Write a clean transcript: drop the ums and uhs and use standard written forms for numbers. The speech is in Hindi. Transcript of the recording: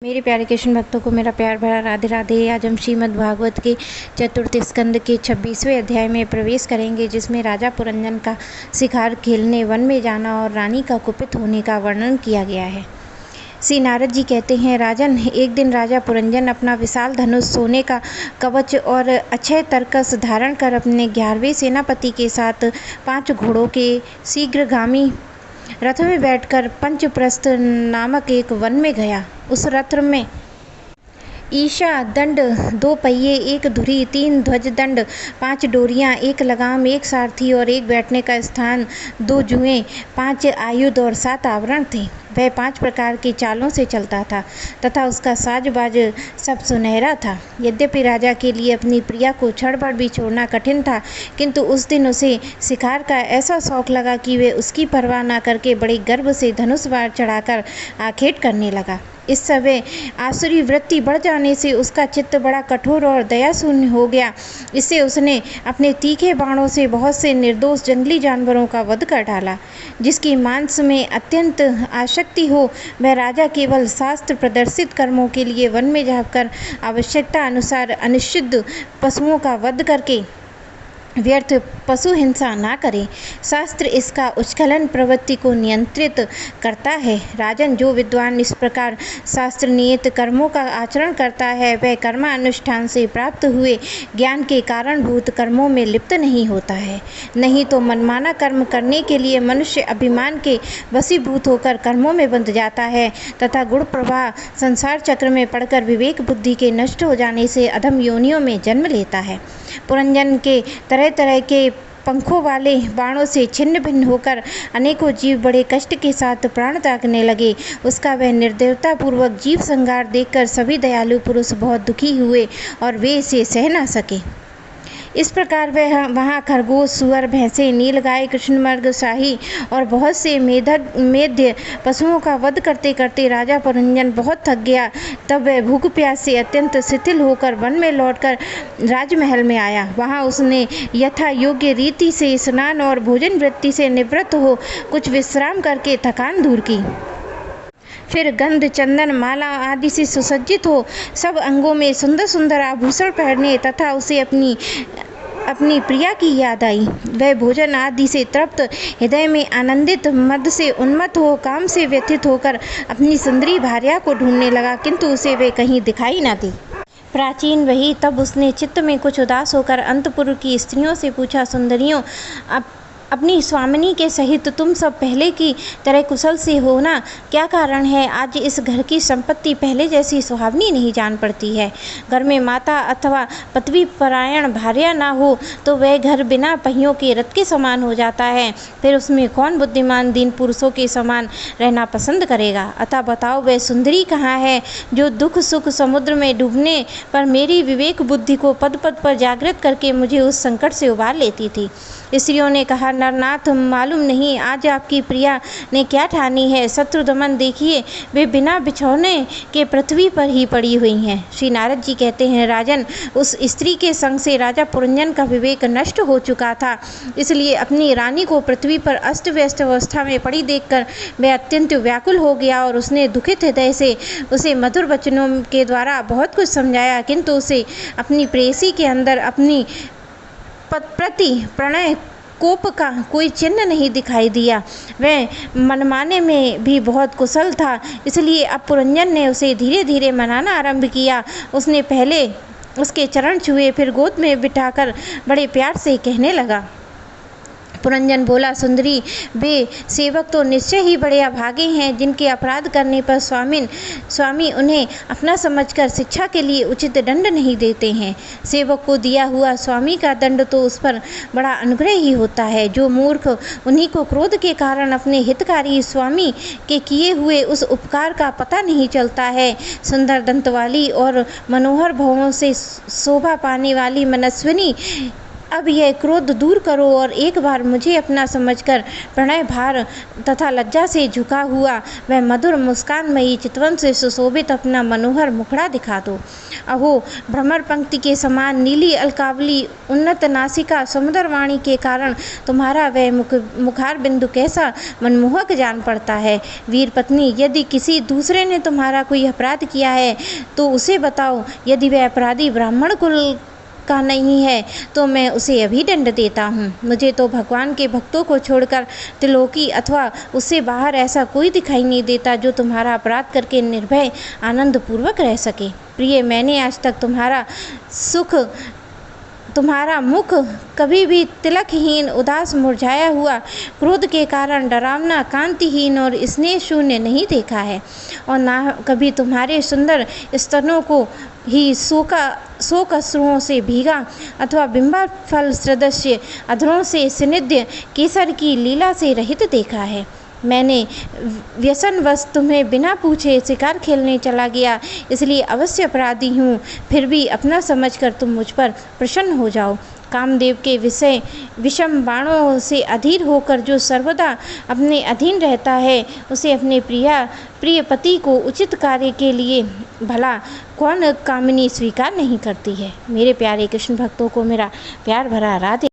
मेरे प्यारे कृष्ण भक्तों को मेरा प्यार भरा राधे राधे। आज हम श्रीमद् भागवत के चतुर्थ स्कंद के 26वें अध्याय में प्रवेश करेंगे, जिसमें राजा पुरंजन का शिकार खेलने वन में जाना और रानी का कुपित होने का वर्णन किया गया है। श्री नारद जी कहते हैं, राजन, एक दिन राजा पुरंजन अपना विशाल धनुष, सोने का कवच और अक्षय तरकस धारण कर अपने 11वें सेनापति के साथ 5 घोड़ों के शीघ्रगामी रथ में बैठकर पंचप्रस्थ नामक एक वन में गया। उस रथ में ईशा दंड, 2 पहिए, 1 धुरी, 3 ध्वज दंड, 5 डोरियां, 1 लगाम, 1 सारथी और 1 बैठने का स्थान, 2 जुएं, 5 आयुध और 7 आवरण थे। वह 5 प्रकार की चालों से चलता था तथा उसका साजबाज सब सुनहरा था। यद्यपि राजा के लिए अपनी प्रिया को क्षण भर भी छोड़ना कठिन था, किंतु उस दिन उसे शिकार का ऐसा शौक लगा कि वे उसकी परवाह न करके बड़े गर्व से धनुष बाण चढ़ाकर आखेट करने लगा। इस समय आसुरी वृत्ति बढ़ जाने से उसका चित्त बड़ा कठोर और दयाशून्य हो गया। इससे उसने अपने तीखे बाणों से बहुत से निर्दोष जंगली जानवरों का वध कर डाला। जिसकी मांस में अत्यंत आसक्ति हो, वह राजा केवल शास्त्र प्रदर्शित कर्मों के लिए वन में जाकर आवश्यकता अनुसार अनिषिद्ध पशुओं का वध करके व्यर्थ पशु हिंसा ना करे। शास्त्र इसका उच्छलन प्रवृत्ति को नियंत्रित करता है। राजन, जो विद्वान इस प्रकार शास्त्र नियत कर्मों का आचरण करता है, वह कर्मानुष्ठान से प्राप्त हुए ज्ञान के कारणभूत कर्मों में लिप्त नहीं होता है। नहीं तो मनमाना कर्म करने के लिए मनुष्य अभिमान के वशीभूत होकर कर्मों में बंध जाता है तथा गुण प्रवाह संसार चक्र में पड़कर विवेक बुद्धि के नष्ट हो जाने से अधम योनियों में जन्म लेता है। पुरंजन के तरह तरह के पंखों वाले बाणों से छिन्न भिन्न होकर अनेकों जीव बड़े कष्ट के साथ प्राण त्यागने लगे। उसका वह निर्दयतापूर्वक जीव संहार देखकर सभी दयालु पुरुष बहुत दुखी हुए और वे इसे सह न सके। इस प्रकार वह वहाँ खरगोश, सुअर, भैंसे, नीलगाय, कृष्णमृग, शाही और बहुत से मेध्य पशुओं का वध करते करते राजा पुरंजन बहुत थक गया। तब वह भूख प्यास से अत्यंत शिथिल होकर वन में लौटकर राजमहल में आया। वहाँ उसने यथा योग्य रीति से स्नान और भोजन वृत्ति से निवृत्त हो कुछ विश्राम करके थकान दूर की। फिर गंध, चंदन, माला आदि से सुसज्जित हो सब अंगों में सुंदर सुंदर आभूषण पहनने तथा उसे अपनी प्रिया की याद आई। वह भोजन आदि से तृप्त, हृदय में आनंदित, मद से उन्मत्त हो, काम से व्यथित होकर अपनी सुंदरी भार्या को ढूंढने लगा, किंतु उसे वे कहीं दिखाई न दी। प्राचीन वही। तब उसने चित्त में कुछ उदास होकर अंतपुर की स्त्रियों से पूछा, सुंदरियों, अपनी स्वामिनी के सहित तुम सब पहले की तरह कुशल से हो ना? क्या कारण है आज इस घर की संपत्ति पहले जैसी सुहावनी नहीं जान पड़ती है? घर में माता अथवा पत्नी परायण भार्या ना हो तो वह घर बिना पहियों के रथ के समान हो जाता है। फिर उसमें कौन बुद्धिमान दीन पुरुषों के समान रहना पसंद करेगा? अतः बताओ, वह सुंदरी कहाँ है जो दुख सुख समुद्र में डूबने पर मेरी विवेक बुद्धि को पद पद पर जागृत करके मुझे उस संकट से उबार लेती थी? स्त्रियों ने कहा, नरनाथ, मालूम नहीं आज आपकी प्रिया ने क्या ठानी है। शत्रुदमन देखिए, वे बिना बिछौने के पृथ्वी पर ही पड़ी हुई हैं। श्री नारद जी कहते हैं, राजन, उस स्त्री के संग से राजा पुरंजन का विवेक नष्ट हो चुका था, इसलिए अपनी रानी को पृथ्वी पर अस्त व्यस्त अवस्था में पड़ी देखकर वह अत्यंत व्याकुल हो गया और उसने दुखित हृदय से उसे मधुर वचनों के द्वारा बहुत कुछ समझाया, किंतु उसे अपनी प्रेयसी के अंदर अपनी प्रति प्रणय कोप का कोई चिन्ह नहीं दिखाई दिया। वह मनमाने में भी बहुत कुशल था, इसलिए अब पुरंजन ने उसे धीरे धीरे मनाना आरंभ किया। उसने पहले उसके चरण छुए, फिर गोद में बिठाकर बड़े प्यार से कहने लगा। पुरंजन बोला, सुंदरी, वे सेवक तो निश्चय ही बड़े अभागे हैं जिनके अपराध करने पर स्वामी उन्हें अपना समझकर शिक्षा के लिए उचित दंड नहीं देते हैं। सेवक को दिया हुआ स्वामी का दंड तो उस पर बड़ा अनुग्रह ही होता है। जो मूर्ख, उन्हीं को क्रोध के कारण अपने हितकारी स्वामी के किए हुए उस उपकार का पता नहीं चलता है। सुंदर दंत वाली और मनोहर भवों से शोभा पाने वाली मनस्विनी अब यह क्रोध दूर करो और एक बार मुझे अपना समझकर प्रणय भार तथा लज्जा से झुका हुआ वह मधुर मुस्कानमयी चितवन से सुशोभित अपना मनोहर मुखड़ा दिखा दो। अहो, भ्रमर पंक्ति के समान नीली अलकावली उन्नत नासिका समुद्र वाणी के कारण तुम्हारा वह मुखार बिंदु कैसा मनमोहक जान पड़ता है। वीर पत्नी, यदि किसी दूसरे ने तुम्हारा कोई अपराध किया है तो उसे बताओ। यदि वह अपराधी ब्राह्मण कुल का नहीं है तो मैं उसे अभी दंड देता हूँ। मुझे तो भगवान के भक्तों को छोड़कर त्रिलोकी अथवा उससे बाहर ऐसा कोई दिखाई नहीं देता जो तुम्हारा अपराध करके निर्भय आनंद पूर्वक रह सके। प्रिय, मैंने आज तक तुम्हारा मुख कभी भी तिलकहीन, उदास, मुरझाया हुआ, क्रोध के कारण डरावना, कांतिहीन और स्नेह शून्य नहीं देखा है, और ना कभी तुम्हारे सुंदर स्तनों को ही शोक अश्रुओं से भीगा अथवा बिंबा फल सदृश्य अधरों से स्निग्ध केसर की लीला से रहित देखा है। मैंने व्यसनवश तुम्हें बिना पूछे शिकार खेलने चला गया, इसलिए अवश्य अपराधी हूँ। फिर भी अपना समझकर तुम मुझ पर प्रसन्न हो जाओ। कामदेव के विषम बाणों से अधीर होकर जो सर्वदा अपने अधीन रहता है, उसे अपने प्रिय पति को उचित कार्य के लिए भला कौन कामिनी स्वीकार नहीं करती है। मेरे प्यारे कृष्ण भक्तों को मेरा प्यार भरा राधे